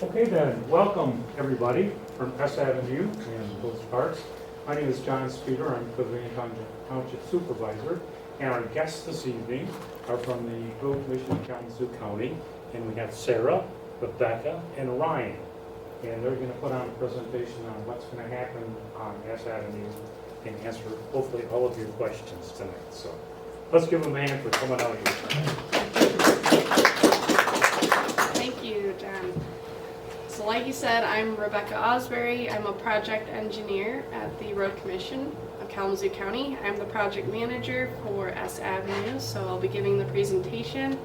Okay then, welcome everybody from S Avenue and those parts. My name is John Speeder, I'm Pavilion Township Supervisor, and our guests this evening are from the Road Commission of Kalamazoo County, and we have Sarah, Rebecca, and Ryan. And they're going to put on a presentation on what's going to happen on S Avenue and answer hopefully all of your questions tonight. So let's give them a hand for coming out here. Thank you, John. So like you said, I'm Rebecca Osbury. I'm a project engineer at the Road Commission of Kalamazoo County. I'm the project manager for S Avenue, so I'll be giving the presentation.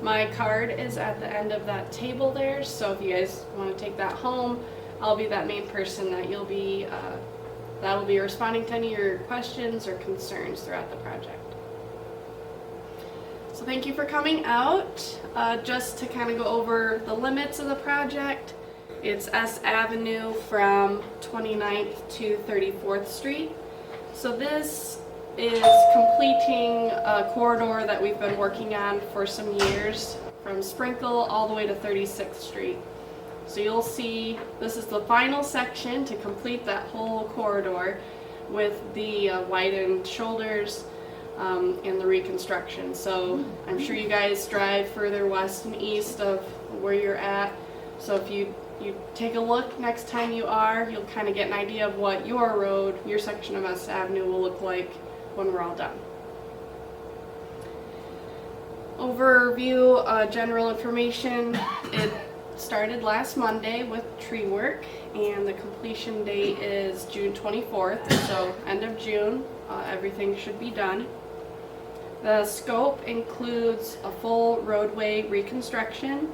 My card is at the end of that table there, so if you guys want to take that home, I'll be that main person that that'll be responding to any of your questions or concerns throughout the project. So thank you for coming out. Just to kind of go over the limits of the project, it's S Avenue from 29th to 34th Street. So this is completing a corridor that we've been working on for some years from Sprinkle all the way to 36th Street. So you'll see this is the final section to complete that whole corridor with the widened shoulders and the reconstruction. So I'm sure you guys drive further west and east of where you're at. So if you take a look next time you are, you'll kind of get an idea of what your road, your section of S Avenue will look like when we're all done. Overview, general information. It started last Monday with tree work, and the completion date is June 24th, so end of June, everything should be done. The scope includes a full roadway reconstruction.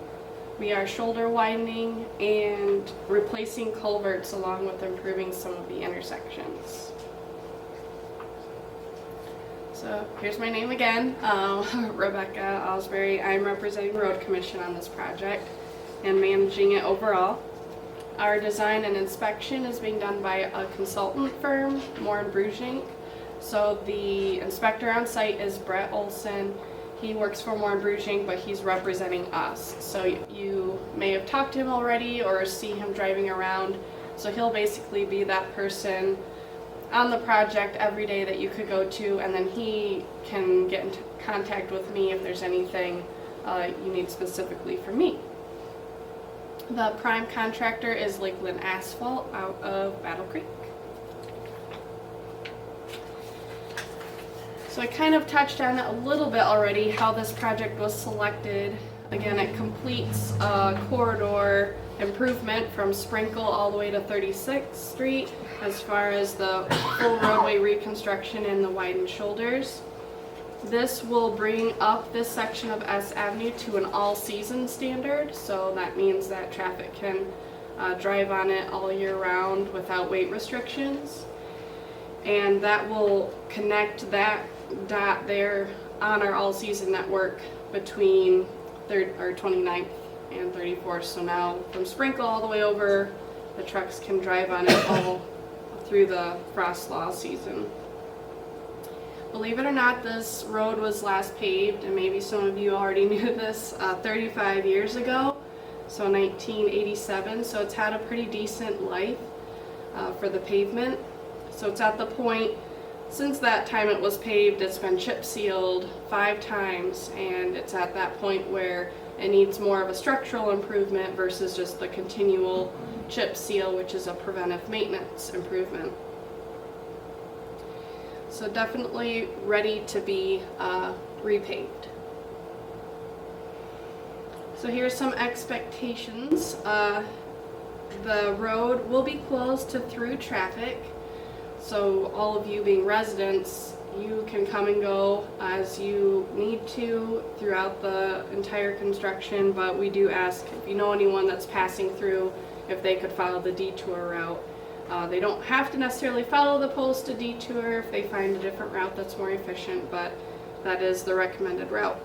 We are shoulder widening and replacing culverts along with improving some of the intersections. So here's my name again, Rebecca Osbury. I'm representing Road Commission on this project and managing it overall. Our design and inspection is being done by a consultant firm, Moore & Brueging. So the inspector on site is Brett Olson. He works for Moore & Brueging, but he's representing us. So you may have talked to him already or see him driving around. So he'll basically be that person on the project every day that you could go to, and then he can get in contact with me if there's anything you need specifically from me. The prime contractor is Lakeland Asphalt out of Battle Creek. So I kind of touched on it a little bit already, how this project was selected. Again, it completes a corridor improvement from Sprinkle all the way to 36th Street as far as the full roadway reconstruction and the widened shoulders. This will bring up this section of S Avenue to an all-season standard, so that means that traffic can drive on it all year round without weight restrictions. And that will connect that dot there on our all-season network between 29th and 34th. So now from Sprinkle all the way over, the trucks can drive on it all through the frost thaw season. Believe it or not, this road was last paved, and maybe some of you already knew this, 35 years ago, so 1987. So it's had a pretty decent life for the pavement. So it's at the point, since that time it was paved, it's been chip sealed 5 times, and it's at that point where it needs more of a structural improvement versus just the continual chip seal, which is a preventive maintenance improvement. So definitely ready to be repaved. So here's some expectations. The road will be closed to through traffic. So all of you being residents, you can come and go as you need to throughout the entire construction, but we do ask if you know anyone that's passing through, if they could follow the detour route. They don't have to necessarily follow the posted detour if they find a different route that's more efficient, but that is the recommended route.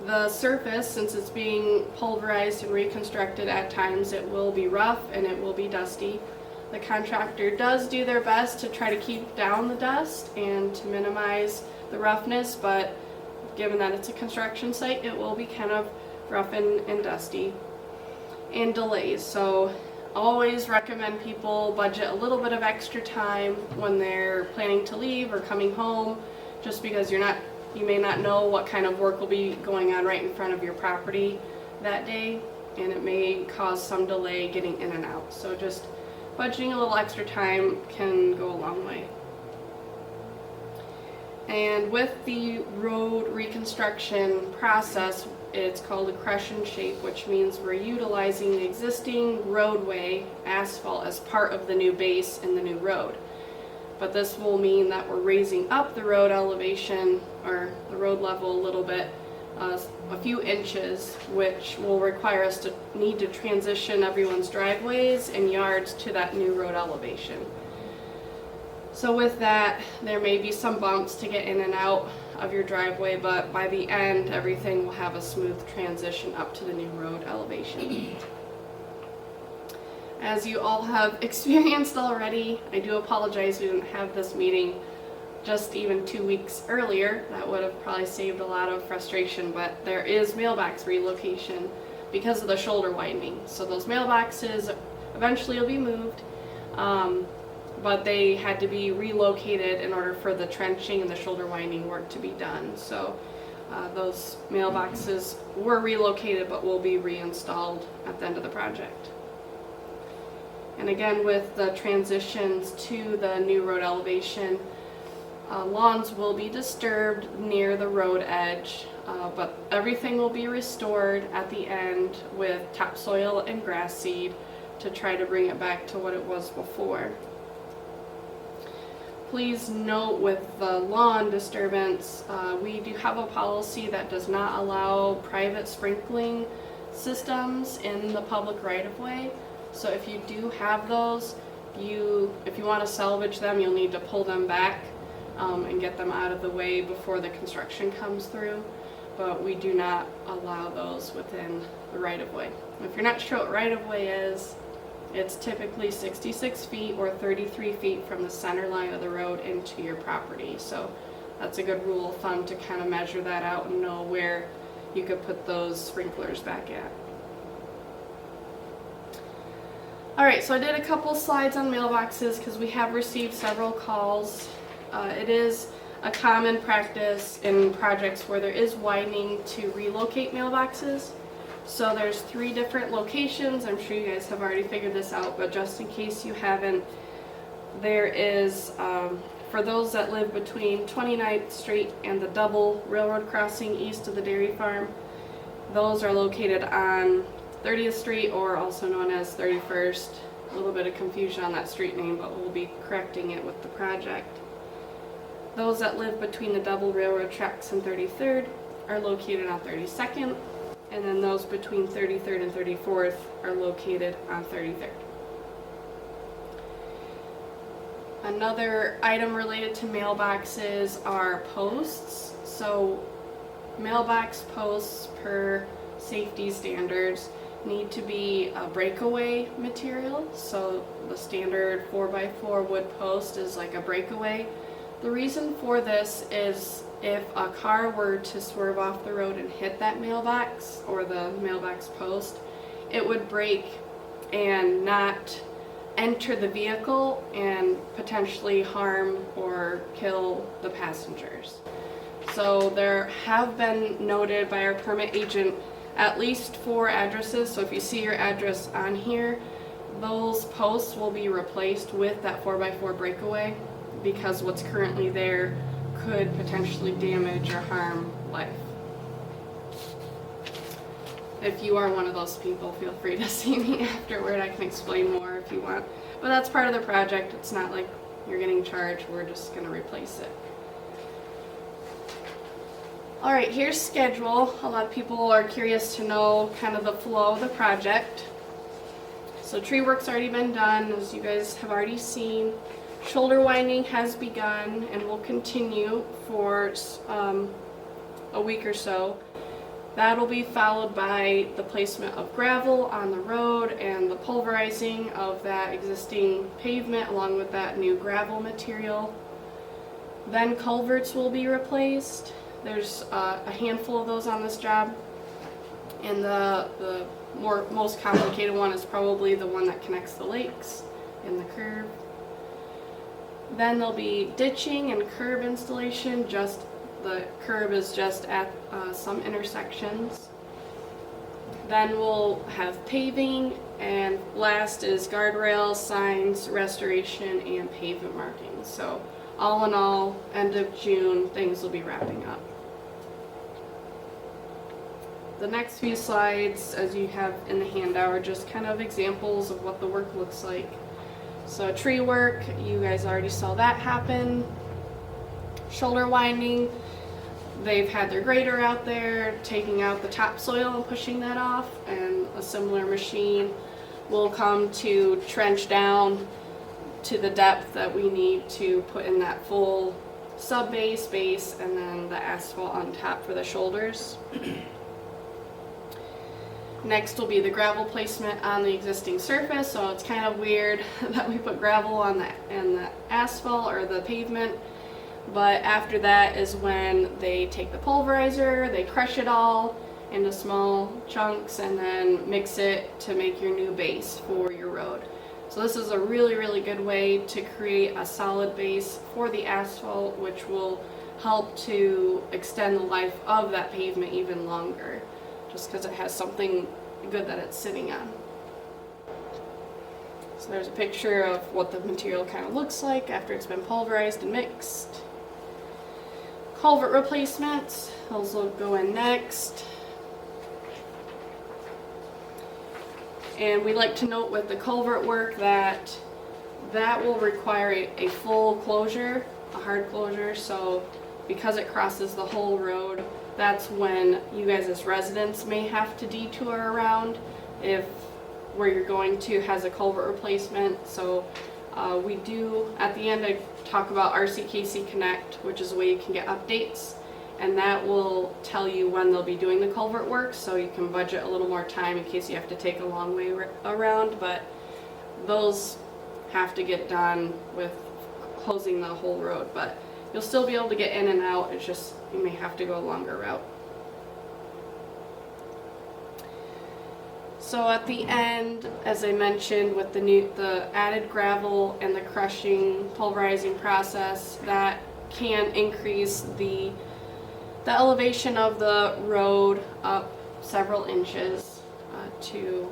The surface, since it's being pulverized and reconstructed at times, it will be rough and it will be dusty. The contractor does do their best to try to keep down the dust and to minimize the roughness, but given that it's a construction site, it will be kind of rough and dusty. and delays. So always recommend people budget a little bit of extra time when they're planning to leave or coming home, just because you may not know what kind of work will be going on right in front of your property that day, and it may cause some delay getting in and out. So just budgeting a little extra time can go a long way. And with the road reconstruction process, it's called a crush and shape, which means we're utilizing the existing roadway asphalt as part of the new base in the new road. But this will mean that we're raising up the road elevation, or the road level, a little bit, a few inches, which will require us to need to transition everyone's driveways and yards to that new road elevation. So with that, there may be some bumps to get in and out of your driveway, but by the end, everything will have a smooth transition up to the new road elevation. As you all have experienced already, I do apologize we didn't have this meeting just even 2 weeks earlier. That would have probably saved a lot of frustration, but there is mailbox relocation because of the shoulder widening. So those mailboxes eventually will be moved, but they had to be relocated in order for the trenching and the shoulder winding work to be done. So those mailboxes were relocated but will be reinstalled at the end of the project. And again, with the transitions to the new road elevation, lawns will be disturbed near the road edge, but everything will be restored at the end with topsoil and grass seed to try to bring it back to what it was before. Please note, with the lawn disturbance, we do have a policy that does not allow private sprinkling systems in the public right-of-way. So if you do have those, if you want to salvage them, you'll need to pull them back and get them out of the way before the construction comes through. But we do not allow those within the right-of-way. If you're not sure what right-of-way is, it's typically 66 feet or 33 feet from the center line of the road into your property. So that's a good rule of thumb to kind of measure that out and know where you could put those sprinklers back at. Alright, so I did a couple slides on mailboxes because we have received several calls. It is a common practice in projects where there is widening to relocate mailboxes. So there's 3 different locations. I'm sure you guys have already figured this out, but just in case you haven't, there is, for those that live between 29th Street and the double railroad crossing east of the dairy farm, those are located on 30th Street, or also known as 31st. A little bit of confusion on that street name, but we'll be correcting it with the project. Those that live between the double railroad tracks and 33rd are located on 32nd, and then those between 33rd and 34th are located on 33rd. Another item related to mailboxes are posts. So mailbox posts, per safety standards, need to be a breakaway material. So the standard 4x4 wood post is like a breakaway. The reason for this is if a car were to swerve off the road and hit that mailbox or the mailbox post, it would break and not enter the vehicle and potentially harm or kill the passengers. So there have been noted by our permit agent at least 4 addresses. So if you see your address on here, those posts will be replaced with that 4x4 breakaway, because what's currently there could potentially damage or harm life. If you are one of those people, feel free to see me afterward. I can explain more if you want. But that's part of the project. It's not like you're getting charged. We're just going to replace it. Alright, here's schedule. A lot of people are curious to know kind of the flow of the project. So tree work's already been done, as you guys have already seen. Shoulder winding has begun and will continue for a week or so. That'll be followed by the placement of gravel on the road and the pulverizing of that existing pavement along with that new gravel material. Then culverts will be replaced. There's a handful of those on this job. And the most complicated one is probably the one that connects the lakes and the curb. Then there'll be ditching and curb installation. Just the curb is just at some intersections. Then we'll have paving, and last is guardrails, signs, restoration, and pavement markings. So all in all, end of June, things will be wrapping up. The next few slides, as you have in the handout, are just kind of examples of what the work looks like. So tree work, you guys already saw that happen. Shoulder winding, they've had their grader out there taking out the topsoil and pushing that off, and a similar machine will come to trench down to the depth that we need to put in that full sub-base, base, and then the asphalt on top for the shoulders. Next will be the gravel placement on the existing surface. So it's kind of weird that we put gravel on the asphalt or the pavement, but after that is when they take the pulverizer, they crush it all into small chunks and then mix it to make your new base for your road. So this is a really, really good way to create a solid base for the asphalt, which will help to extend the life of that pavement even longer, just because it has something good that it's sitting on. So there's a picture of what the material kind of looks like after it's been pulverized and mixed. Culvert replacements, those will go in next. And we like to note with the culvert work that will require a full closure, a hard closure. So because it crosses the whole road, that's when you guys as residents may have to detour around if where you're going to has a culvert replacement. So we do, at the end I talk about Rckc Connect, which is a way you can get updates, and that will tell you when they'll be doing the culvert work, so you can budget a little more time in case you have to take a long way around. But those have to get done with closing the whole road, but you'll still be able to get in and out. It's just you may have to go a longer route. So at the end, as I mentioned, with the added gravel and the crushing, pulverizing process, that can increase the elevation of the road up several inches to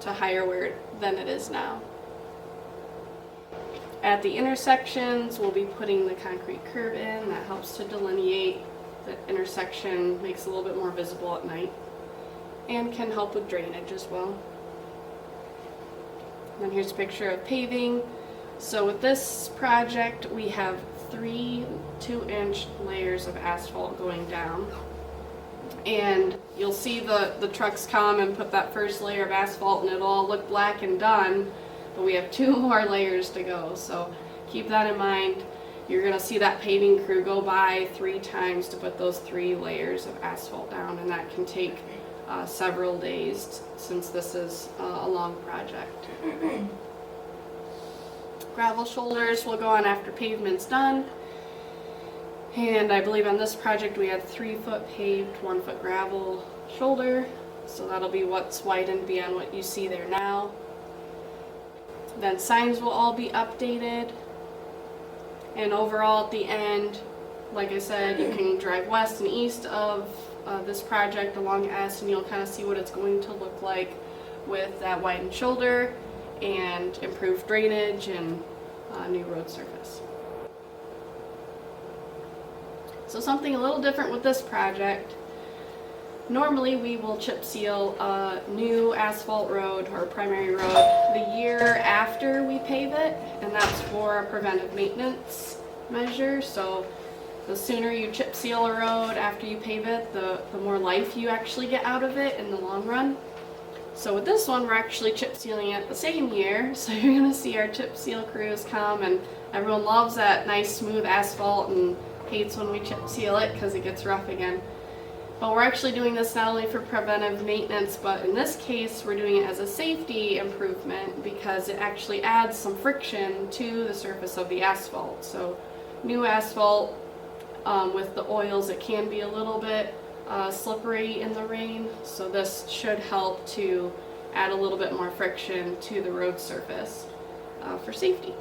higher than it is now. At the intersections, we'll be putting the concrete curb in. That helps to delineate the intersection, makes it a little bit more visible at night, and can help with drainage as well. And then here's a picture of paving. So with this project, we have 3 2-inch layers of asphalt going down. And you'll see the trucks come and put that first layer of asphalt and it'll all look black and done, but we have 2 more layers to go. So keep that in mind. You're gonna see that paving crew go by 3 times to put those 3 layers of asphalt down, and that can take several days since this is a long project. Gravel shoulders will go on after pavement's done. And I believe on this project we had 3-foot paved, 1-foot gravel shoulder. So that'll be what's widened beyond what you see there now. Then signs will all be updated. And overall at the end, like I said, you can drive west and east of this project along S, and you'll kind of see what it's going to look like with that widened shoulder and improved drainage and new road surface. So something a little different with this project. Normally we will chip seal a new asphalt road or primary road the year after we pave it, and that's for a preventive maintenance measure. So the sooner you chip seal a road after you pave it, the more life you actually get out of it in the long run. So with this one, we're actually chip sealing it the same year. So you're gonna see our chip seal crews come, and everyone loves that nice smooth asphalt and hates when we chip seal it because it gets rough again. But we're actually doing this not only for preventive maintenance, but in this case we're doing it as a safety improvement because it actually adds some friction to the surface of the asphalt. So new asphalt with the oils, it can be a little bit slippery in the rain, so this should help to add a little bit more friction to the road surface for safety.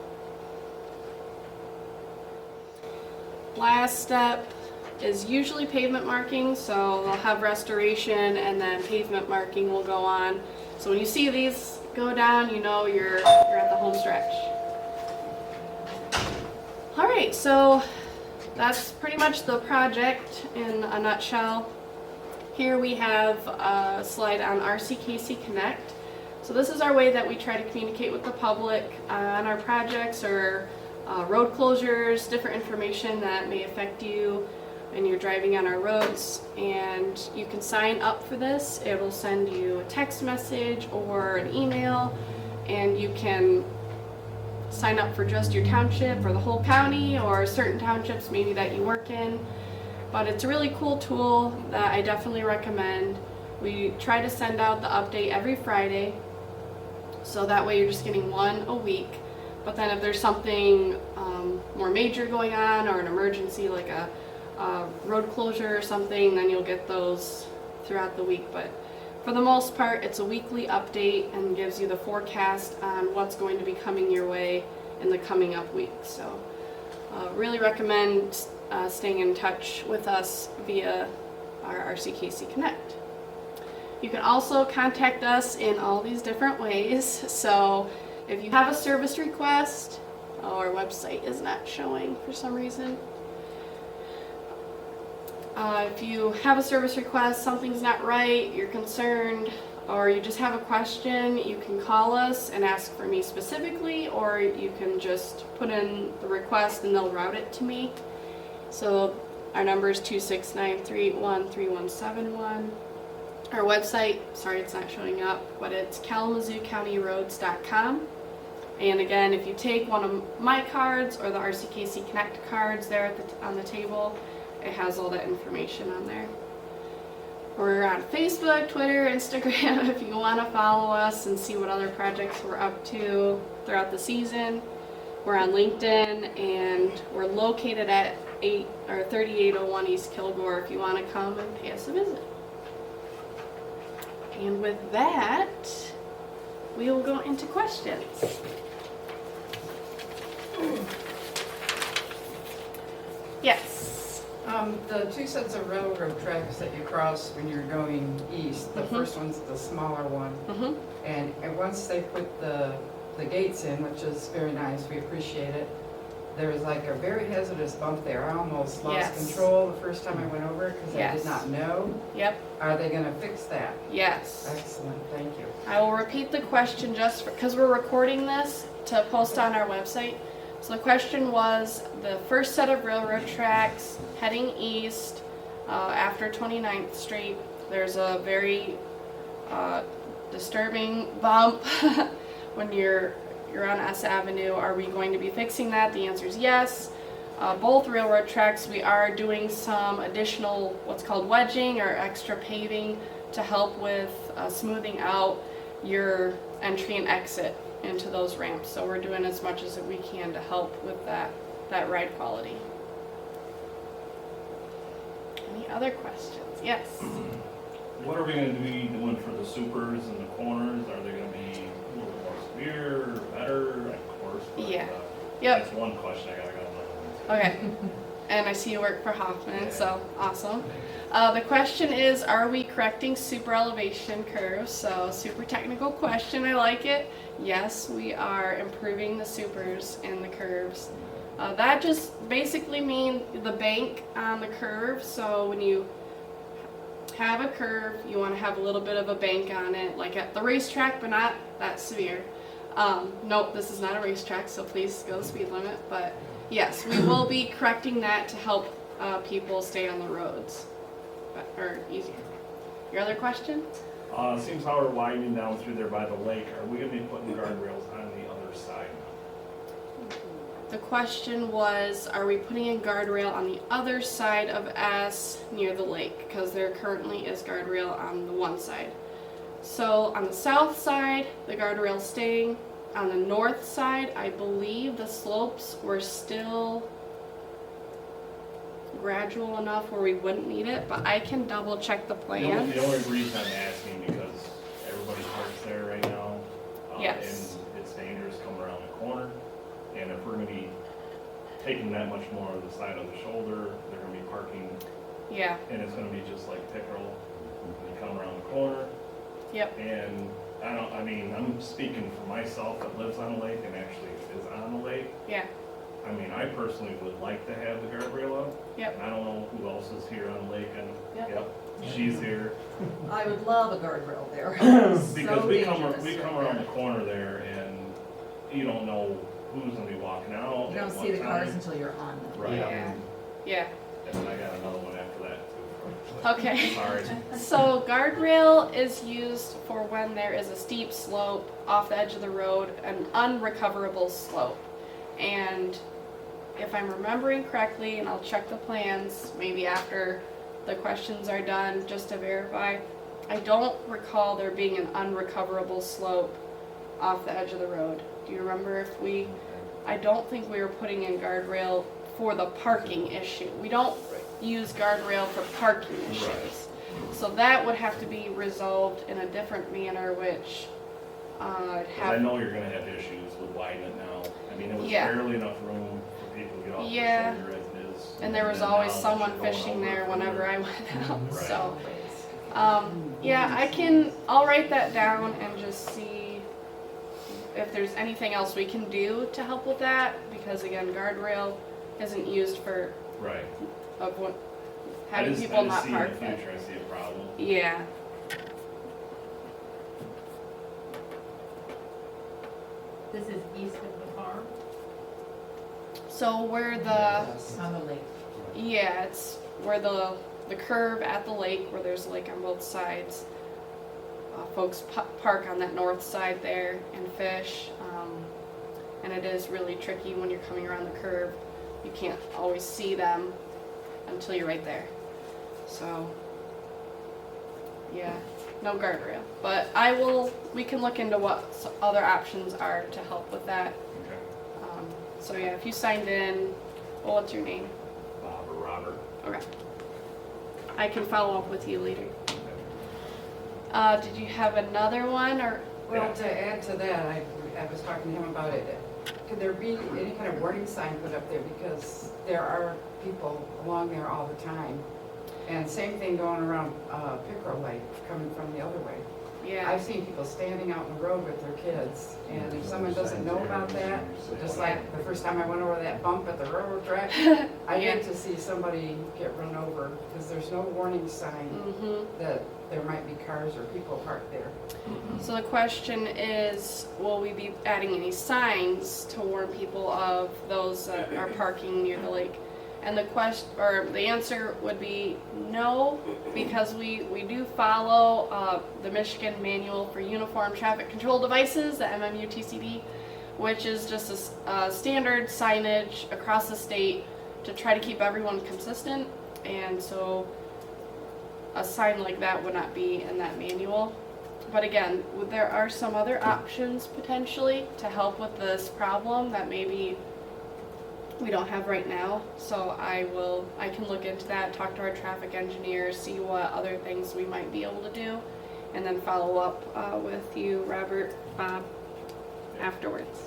Last step is usually pavement marking, so they'll have restoration and then pavement marking will go on. So when you see these go down, you know you're at the home stretch. Alright, so that's pretty much the project in a nutshell. Here we have a slide on Rckc Connect. So this is our way that we try to communicate with the public on our projects or road closures, different information that may affect you when you're driving on our roads. And you can sign up for this. It will send you a text message or an email, and you can sign up for just your township or the whole county or certain townships maybe that you work in. But it's a really cool tool that I definitely recommend. We try to send out the update every Friday, so that way you're just getting one a week. But then if there's something more major going on or an emergency like a road closure or something, then you'll get those throughout the week. But for the most part, it's a weekly update and gives you the forecast on what's going to be coming your way in the coming up weeks. So really recommend staying in touch with us via our Rckc Connect. You can also contact us in all these different ways. So if you have a service request, our website is not showing for some reason. If you have a service request, something's not right, you're concerned, or you just have a question, you can call us and ask for me specifically, or you can just put in the request and they'll route it to me. So our number is 269-381-3171. Our website, sorry it's not showing up, but it's kalamazoocountyroads.com. And again, if you take one of my cards or the Rckc Connect cards there on the table, it has all that information on there. We're on Facebook, Twitter, Instagram if you want to follow us and see what other projects we're up to throughout the season. We're on LinkedIn, and we're located at 3801 East Kilgore if you want to come and pay us a visit. And with that, we will go into questions. Yes. The two sets of railroad tracks that you cross when you're going east, the first one's the smaller one. And once they put the gates in, which is very nice, we appreciate it, there was like a very hazardous bump there. I almost lost control the first time I went over it because I did not know. Yep. Are they going to fix that? Yes. Excellent, thank you. I will repeat the question just because we're recording this to post on our website. So the question was, the first set of railroad tracks heading east after 29th Street, there's a very disturbing bump when you're on S Avenue. Are we going to be fixing that? The answer is yes. Both railroad tracks, we are doing some additional what's called wedging or extra paving to help with smoothing out your entry and exit into those ramps. So we're doing as much as we can to help with that ride quality. Any other questions? Yes. What are we going to be doing for the supers and the corners? Are they going to be a little bit more severe, better? Of course. But, Yep. That's one question I got another one. Okay. And I see you work for Hoffman, so awesome. The question is, are we correcting super elevation curves? So super technical question, I like it. Yes, we are improving the supers and the curves. That just basically means the bank on the curve. So when you have a curve, you want to have a little bit of a bank on it, like at the racetrack, but not that severe. Nope, this is not a racetrack, so please go the speed limit. But yes, we will be correcting that to help people stay on the roads, or easier. Your other question? Seems how we're widening down through there by the lake. Are we going to be putting guardrails on the other side? The question was, are we putting a guardrail on the other side of S near the lake? Because there currently is guardrail on the one side. So on the south side, the guardrail's staying. On the north side, I believe the slopes were still gradual enough where we wouldn't need it, but I can double check the plan. The only reason I'm asking because everybody parks there right now. Yes. And it's dangerous coming around the corner. And if we're gonna be taking that much more of the side of the shoulder, they're gonna be parking, Yeah, and it's gonna be just like Pickerel. You come around the corner, yep, and I'm speaking for myself that lives on the lake and actually is on the lake. yeah, I mean, I personally would like to have the guardrail up. Yep. And I don't know who else is here on the lake, and, Yep. she's here. I would love a guardrail there. Because So we dangerous come right around the there. corner there, and you don't know who's gonna be walking out. You don't at see what the cars time. until you're on them. Right. Yeah. yeah. And then I got another one after that too. Okay. Sorry. So guardrail is used for when there is a steep slope off the edge of the road, an unrecoverable slope. And if I'm remembering correctly, and I'll check the plans maybe after the questions are done just to verify, I don't recall there being an unrecoverable slope off the edge of the road. Do you remember if I don't think we were putting in guardrail for the parking issue. We don't use guardrail for parking issues. Right. So that would have to be resolved in a different manner, which Cause I know you're gonna have issues with widening it now. I mean, it was Yeah. barely enough room for people to get off the Yeah. shoulder as it is. and there was then always now that someone you're going fishing over there from whenever there. I went out. Right. So yeah, I'll write that down and just see if there's anything else we can do to help with that, because again, guardrail isn't used for Right. having I people just not see park in the there. future, I see a problem. Yeah, This is east of the farm, so where the, on the lake. yeah, it's where the curve at the lake, where there's a lake on both sides. Folks park on that north side there and fish, and it is really tricky when you're coming around the curve. You can't always see them until you're right there. So, yeah, no guardrail. But we can look into what other options are to help with that. Okay. So yeah, if you signed in, well, what's your name? Bob or Robert. Okay. I can follow up with you later. Did you have another one, or? Well, to add to that, I was talking to him about it. Could there be any kind of warning sign put up there? Because there are people along there all the time. And same thing going around Pickerel Lake, coming from the other way. Yeah. I've seen people standing out in the road with their kids, and if someone doesn't know about that, just like the first time I went over that bump at the railroad track, I Yeah. hate to see somebody get run over, because there's no warning sign Mm-hmm. that there might be cars or people parked there. So the question is, will we be adding any signs to warn people of those that are parking near the lake? And the answer would be no, because we do follow the Michigan Manual for Uniform Traffic Control Devices, the MMUTCD, which is just a standard signage across the state to try to keep everyone consistent. And so a sign like that would not be in that manual. But again, there are some other options potentially to help with this problem that maybe we don't have right now. So I can look into that, talk to our traffic engineer, see what other things we might be able to do, and then follow up with you, Robert, Bob, afterwards.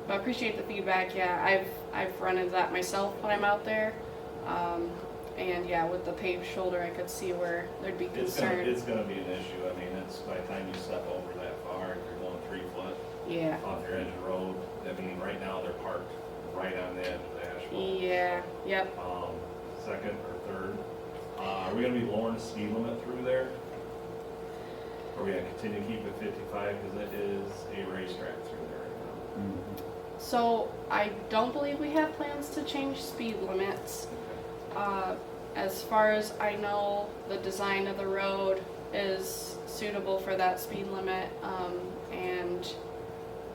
But I appreciate the feedback. Yeah, I've run into that myself when I'm out there. And yeah, with the paved shoulder, I could see where there'd be concern. It's gonna be an issue. I mean, it's by the time you step over that far, if you're going 3 foot Yeah. off your edge of the road. I mean, right now they're parked right on the edge of the asphalt. Yeah. Yep. Second or third. Are we gonna be lowering the speed limit through there? Or are we gonna continue to keep it 55, because it is a racetrack through there right now? So I don't believe we have plans to change speed limits. As far as I know, the design of the road is suitable for that speed limit, and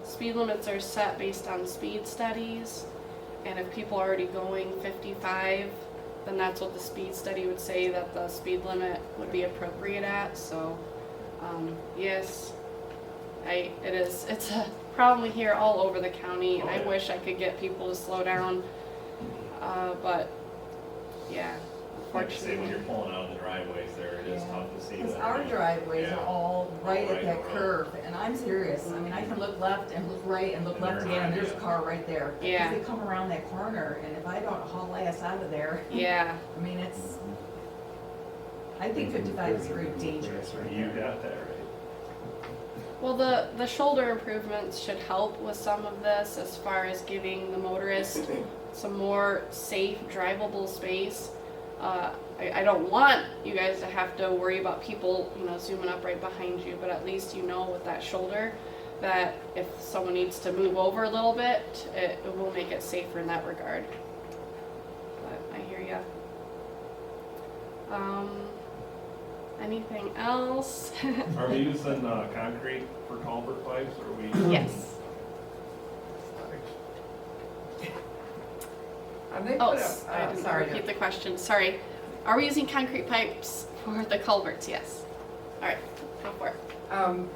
speed limits are set based on speed studies, and if people are already going 55, then that's what the speed study would say that the speed limit would be appropriate at. So yes, it's a problem we hear all over the county, and Oh, I yeah. wish I could get people to slow down. But, yeah, Like I say, when unfortunately. you're pulling out of the driveways there, it is Yeah. tough to see. Because that our area. driveways Yeah. are all right All at that right. curve, and I'm serious, I mean, I can look left and look right and look And left they're again, and not, there's a yeah. car right there. Yeah. Because they come around that corner, and if I don't haul ass out of there, Yeah, I mean, it's, I think 55 is very dangerous right You there. got that right. well, the shoulder improvements should help with some of this as far as giving the motorist some more safe, drivable space. I don't want you guys to have to worry about people, zooming up right behind you, but at least you know with that shoulder that if someone needs to move over a little bit, it will make it safer in that regard. But I hear ya. Anything else? Are we using concrete for culvert pipes, or are we? Yes. They Oh, put up, I didn't sorry. repeat the question, sorry. Are we using concrete pipes for the culverts? Yes. All right, go for it.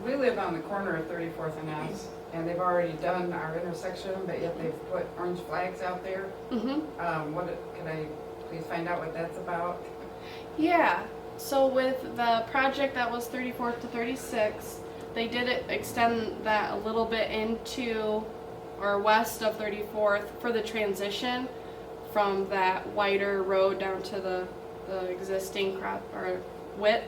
We live on the corner of 34th and S, and they've already done our intersection, but yet they've put orange flags out there. Mm-hmm. Can I please find out what that's about? Yeah, so with the project that was 34th to 36, they did extend that a little bit into or west of 34th for the transition from that wider road down to the existing width.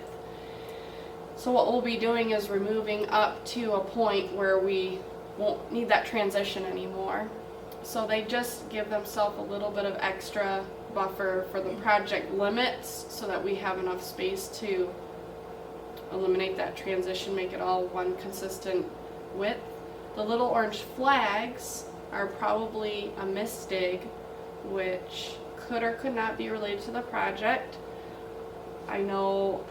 So what we'll be doing is removing up to a point where we won't need that transition anymore. So they just give themselves a little bit of extra buffer for the project limits so that we have enough space to eliminate that transition, make it all one consistent width. The little orange flags are probably a misdig, which could or could not be related to the project. I know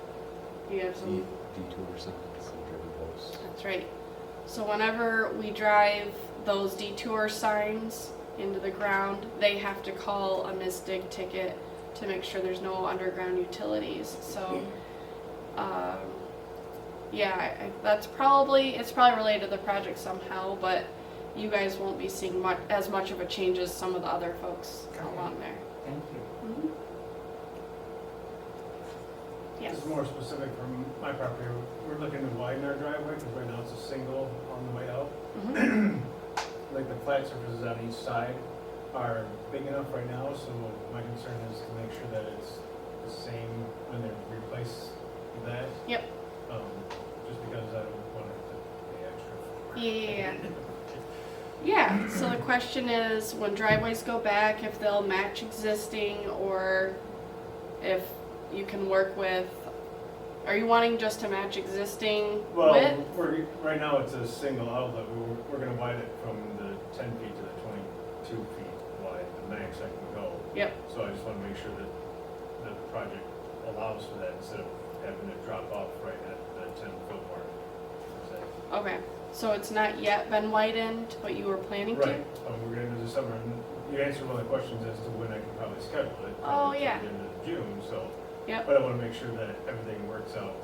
you have some. Detour signs and driven posts. That's right. So whenever we drive those detour signs into the ground, they have to call a misdig ticket to make sure there's no underground utilities. So, yeah, it's probably related to the project somehow, but you guys won't be seeing as much of a change as some of the other folks along there. Thank you. Mm-hmm. Yes. This is more specific from my property. We're looking to widen our driveway because right now it's a single on the way out. Mm-hmm. Like the flat surfaces on each side are big enough right now, so my concern is to make sure that it's the same when they replace that. Yep. Just because I don't want it to pay extra for. Yeah. Yeah, so the question is, when driveways go back, if they'll match existing or if you can work with, are you wanting just to match existing Well, width? right now it's a single outlet. We're gonna widen it from the 10 feet to the 22 feet wide, the max I can go. Yep. So I just wanna make sure that the project allows for that instead of having it drop off right at the 10-foot mark. per se. Okay, so it's not yet been widened, but you were planning to? Right, we're gonna do this summer, and you answered one of the questions as to when I can probably schedule it. Oh, probably yeah. till the end of June, so. Yep. But I wanna make sure that everything works out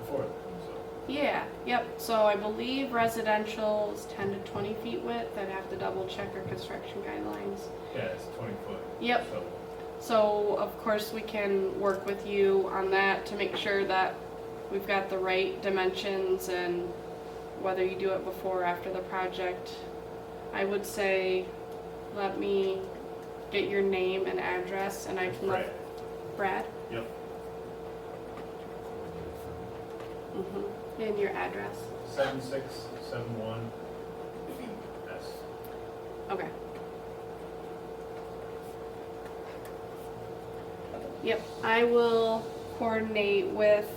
before then, so. Yeah, yep, so I believe residential is 10 to 20 feet width. I'd have to double check our construction guidelines. Yeah, it's 20 foot. Yep. So, So of course we can work with you on that to make sure that we've got the right dimensions and whether you do it before or after the project. I would say, let me get your name and address and I can Brad. Brad? Yep. Mm-hmm. And your address. 7671 S. Okay. Yep, I will coordinate with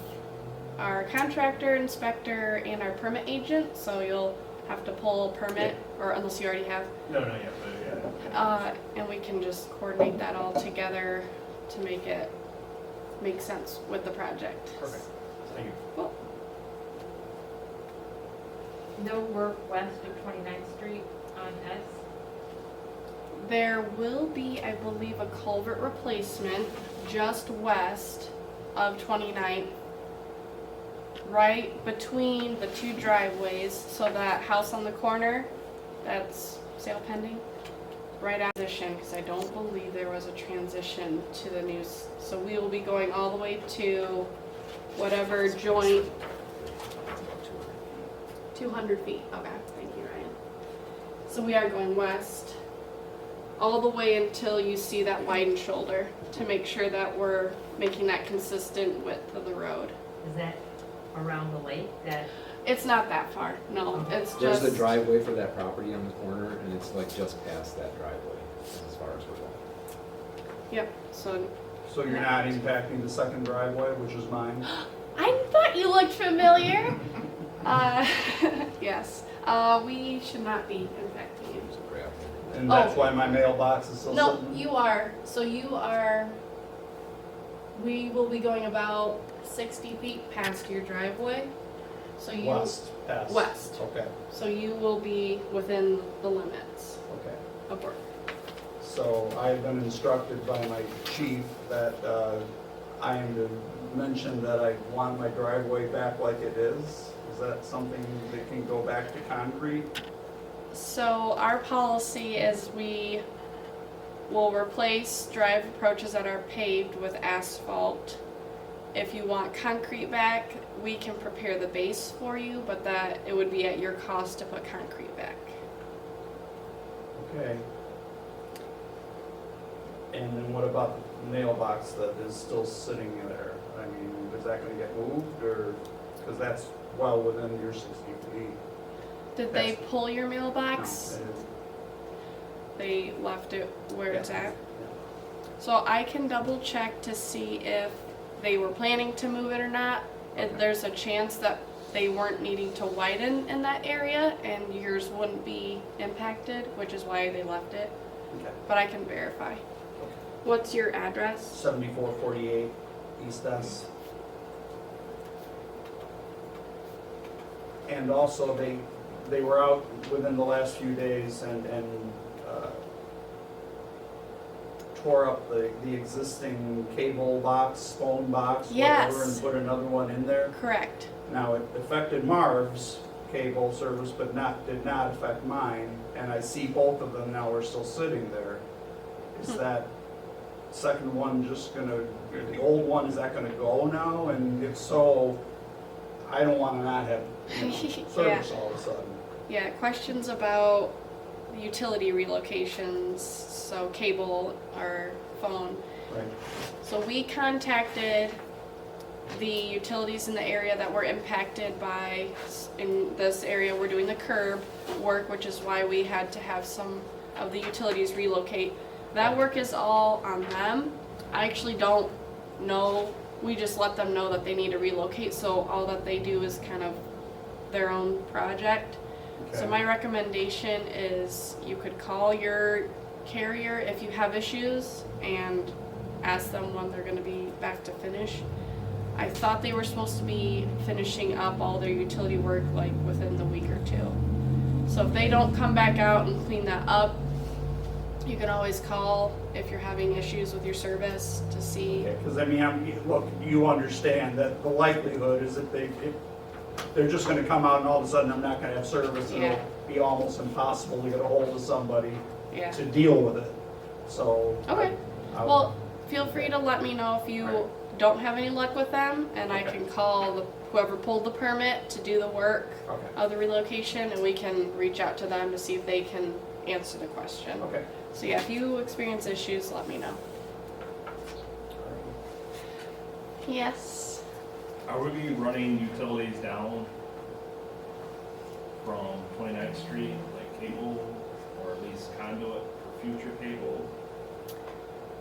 our contractor, inspector, and our permit agent, so you'll have to pull a permit, or unless you already have. No, not yet, but yeah. And we can just coordinate that all together to make it make sense with the project. Perfect. Thank you. Cool. No work west of 29th Street on S. There will be, I believe, a culvert replacement just west of 29th, right between the two driveways. So that house on the corner, that's sale pending. right at transition, because I don't believe there was a transition to the new, so we will be going all the way to whatever joint, 200 feet, okay, thank you, Ryan. So we are going west, all the way until you see that widened shoulder, to make sure that we're making that consistent width of the road. Is that around the lake that? It's not that far, no, it's There's just. the driveway for that property on the corner, and it's like just past that driveway, as far as we're going. Yep, so, So you're not impacting the second driveway, which is mine? I thought you looked familiar. Yes, we should not be impacting you. There's a gravel. And that's Oh. why my mailbox is still No, sitting? you are, so you are, we will be going about 60 feet past your driveway. So you. West, past? West. Okay, So you will be within the limits okay. of work. So I've been instructed by my chief that I am to mention that I want my driveway back like it is. Is that something that can go back to concrete? So our policy is we will replace drive approaches that are paved with asphalt. If you want concrete back, we can prepare the base for you, but that it would be at your cost to put concrete back. Okay. And then what about the mailbox that is still sitting there? I mean, is that gonna get moved, or, because that's well within your 60 feet? Did they pull your mailbox? No, it is- They left it where it's yeah. at? So I can double check to see if they were planning to move it or not. Okay. There's a chance that they weren't needing to widen in that area and yours wouldn't be impacted, which is why they left it, Okay. but I can verify. What's your address? 7448 East S. And also, they were out within the last few days and tore up the existing cable box, phone box, whatever, Yes. and put another one in there. Correct. Now, it affected Marv's cable service, but did not affect mine, and I see both of them now are still sitting there. Is that second one just gonna, the old one, is that gonna go now? And if so, I don't wanna not have, service all of a sudden. Yeah, questions about the utility relocations, so cable or phone. Right. So we contacted the utilities in the area that were impacted by, in this area, we're doing the curb work, which is why we had to have some of the utilities relocate. That work is all on them. I actually don't know, we just let them know that they need to relocate, so all that they do is kind of their own project. So Okay. my recommendation is you could call your carrier if you have issues and ask them when they're gonna be back to finish. I thought they were supposed to be finishing up all their utility work like within the week or two. So if they don't come back out and clean that up, you can always call if you're having issues with your service to see. Because I mean, look, you understand that the likelihood is that they're just gonna come out and all of a sudden I'm not gonna have service. Yeah. It'll be almost impossible to get a hold of somebody Yeah. to deal with it. So. Okay. I- Well, feel free to let me know if you Right. don't have any luck with them, and I Okay. can call whoever pulled the permit to do the work Okay, of the relocation, and we can reach out to them to see if they can answer the question. okay. So yeah, if you experience issues, let me know. Yes. Are we be running utilities down from 29th Street, like cable, or at least conduit for future cable?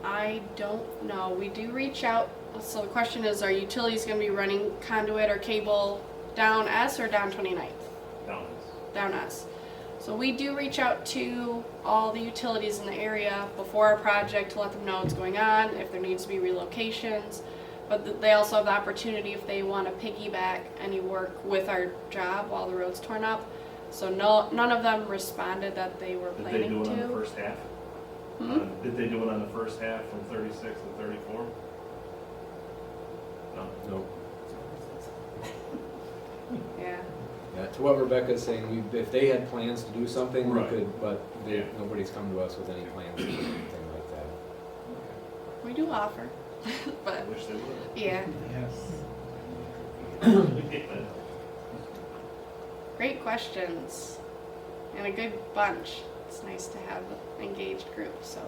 I don't know. We do reach out. So the question is, are utilities going to be running conduit or cable down S or down 29th? Down Down S. So we do reach out to all the utilities in the area before our project to let them know what's going on, if there needs to be relocations. But they also have the opportunity if they want to piggyback any work with our job while the road's torn up. So none of them responded that they were Did they planning do it on the to. first half? Did they do it on the first half from 36 to 34? No. Nope. Yeah. That to what Rebecca's saying, if they had plans to do something, we Right. could, but Yeah. nobody's come to us with any plans to do anything like that. We do offer, I but wish they would. yeah, Yeah. great questions and a good bunch. It's nice to have an engaged group, so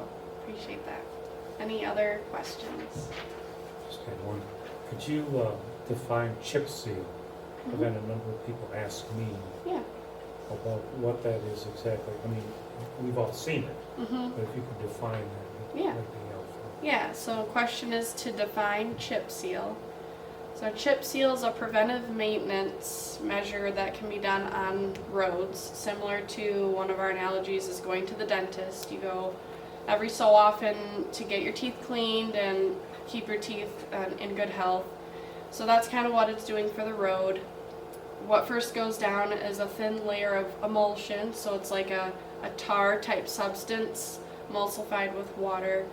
appreciate that. Any other questions? Just had one. Could you define chip seal? I've had a number of people ask me Yeah. about what that is exactly. I mean, we've all seen it, Mm-hmm. but if you could define that, Yeah. that'd be helpful. Yeah, so question is to define chip seal. So chip seal is a preventive maintenance measure that can be done on roads, similar to one of our analogies is going to the dentist. You go every so often to get your teeth cleaned and keep your teeth in good health. So that's kind of what it's doing for the road. What first goes down is a thin layer of emulsion, so it's like a tar type substance emulsified with water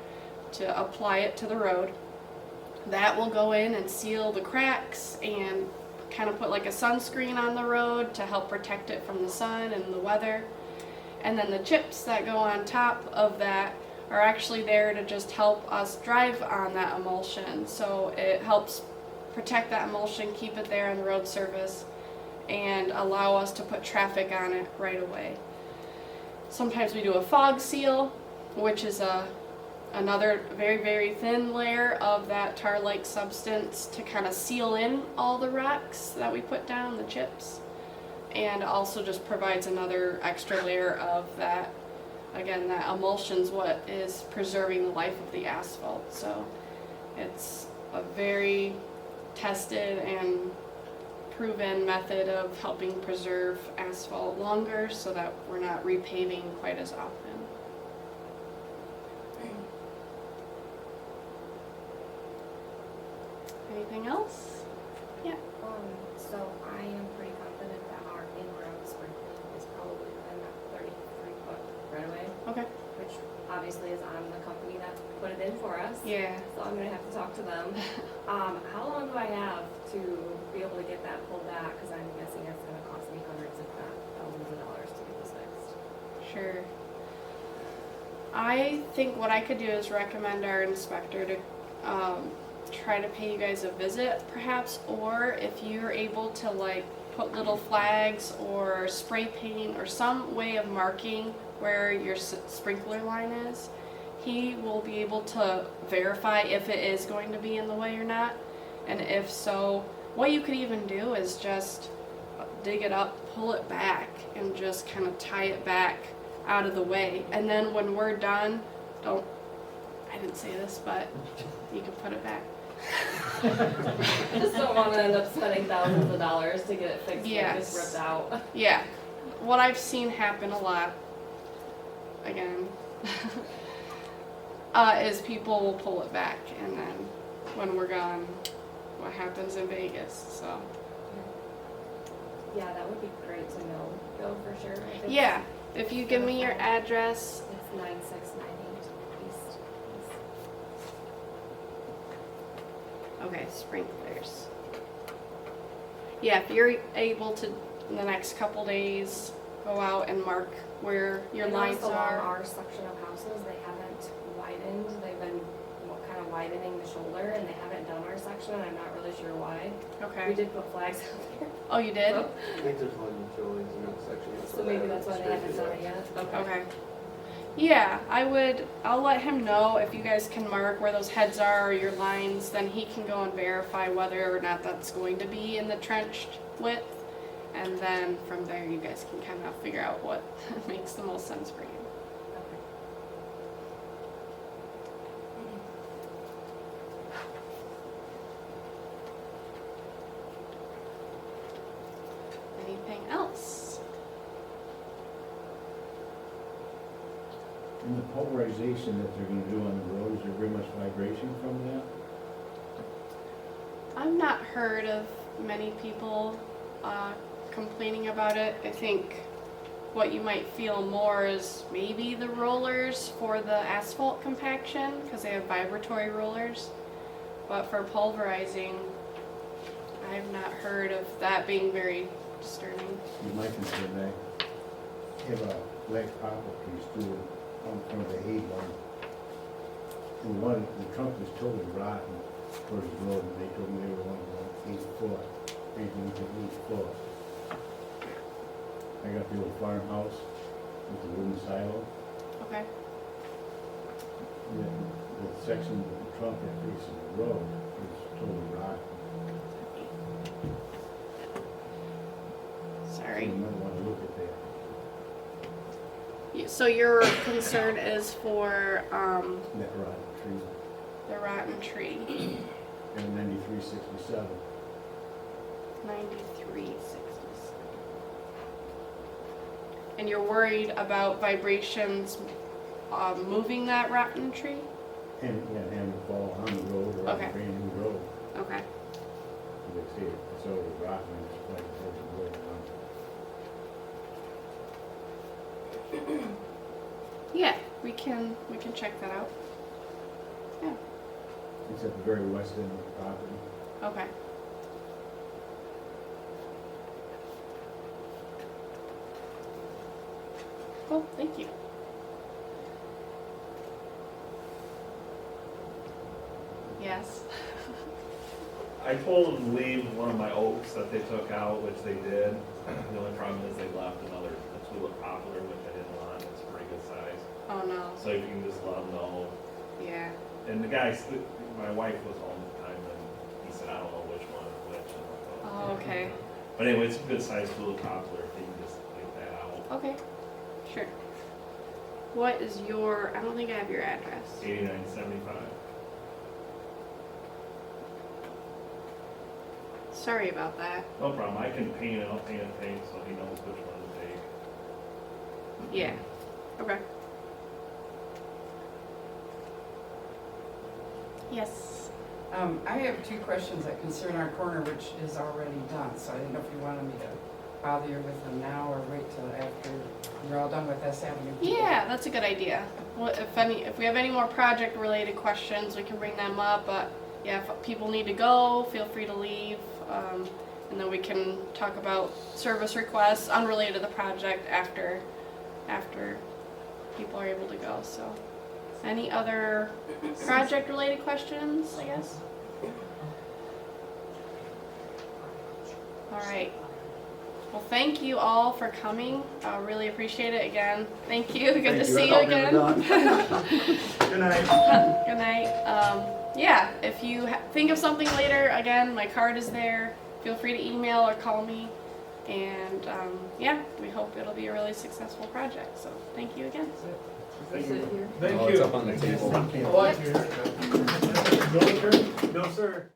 to apply it to the road. That will go in and seal the cracks and kind of put like a sunscreen on the road to help protect it from the sun and the weather. And then the chips that go on top of that are actually there to just help us drive on that emulsion. So it helps protect that emulsion, keep it there on the road surface, and allow us to put traffic on it right away. Sometimes we do a fog seal, which is another very, very thin layer of that tar-like substance to kind of seal in all the rocks that we put down, the chips. And also just provides another extra layer of that. Again, that emulsion's what is preserving the life of the asphalt. So it's a very tested and proven method of helping preserve asphalt longer so that we're not repaving quite as often. Anything else? So I am pretty confident that our in-ground sprinkling is probably within that 33-foot right away, Okay. which obviously is on the company that put it in for us. Yeah. So I'm gonna have to talk to them. How long do I have to be able to get that pulled back? Because I'm guessing it's gonna cost me hundreds if not thousands of dollars to get this fixed. Sure. I think what I could do is recommend our inspector to try to pay you guys a visit perhaps, or if you're able to like put little flags or spray paint or some way of marking where your sprinkler line is, he will be able to verify if it is going to be in the way or not. And if so, what you could even do is just dig it up, pull it back, and just kind of tie it back out of the way. And then when we're done, I didn't say this, but you can put it back. I just don't want to end up spending thousands of dollars to get it fixed and just Yes. ripped out. Yeah, what I've seen happen a lot, again, is people will pull it back, and then when we're gone, what happens in Vegas, so. Yeah, that would be great to know, though, for sure. If it's- Yeah, if you give me your address, It's 9698 East. okay, sprinklers. Yeah, if you're able to, in the next couple days, go out and mark where your And lines also are. on our section of houses, they haven't widened, they've been kind of widening the shoulder, and they haven't done our section, and I'm not really sure why. We Okay. did put flags out there. Oh, you did? So- section. So maybe that's why they haven't done it yet. Okay. Yeah, I'll let him know if you guys can mark where those heads are or your lines, then he can go and verify whether or not that's going to be in the trenched width. And then from there, you guys can kind of figure out what makes the most sense for you. Okay. Anything else? And the pulverization that they're gonna do on the road, is there very much vibration from that? I've not heard of many people complaining about it. I think what you might feel more is maybe the rollers for the asphalt compaction, because they have vibratory rollers. But for pulverizing, I have not heard of that being very disturbing. You might consider that. Have a black poplar piece through on front of the hay barn. And the trunk was totally rotten towards the road, and they told me they were only about 8 foot, anything to 8 foot. I got the old farmhouse with the wooden silo, Okay. and then the section of the trunk that faces the road was totally rotten. Sorry. You might want to look at that. So your concern is for That rotten tree, the rotten tree, and 9367. 9367. And you're worried about vibrations moving that rotten tree? And, yeah, and to fall on the road or on Okay. a brand new road. Okay. They say it's already rotten, and it's like towards the road. Yeah, we can check that out. Yeah. It's at the very west end of the property. Okay. Cool, thank you. Yes. I told them to leave one of my oaks that they took out, which they did. The only problem is they left another tulip poplar, which I didn't want. It's a pretty good size. Oh no. So if you can just let them know. Yeah. And the guy, my wife was home at the time, and he said, I don't know which one is which. And I thought, Oh, okay. But anyway, it's a good sized tulip poplar if you can just leave that out. Okay. Sure. What is your? I don't think I have your address. 8975. Sorry about that. No problem. I can paint it. I'll paint it pink so he knows which one to take. Yeah. Okay. Yes. I have two questions that concern our corner, which is already done, so I didn't know if you wanted me to bother you with them now or wait till after you're all done with S Avenue. Yeah, that's a good idea. Well, if we have any more project related questions, we can bring them up. But yeah, if people need to go, feel free to leave, and then we can talk about service requests unrelated to the project after people are able to go. So, any other project related questions? I guess. All right. Well, thank you all for coming. I really appreciate it again. Thank you. Good to see you again. Good night. Good night. Yeah, if you think of something later, again, my card is there. Feel free to email or call me. And yeah, we hope it'll be a really successful project. So thank you again. Thank you. Oh, it's up on the table. Oh, I can hear it. No, sir.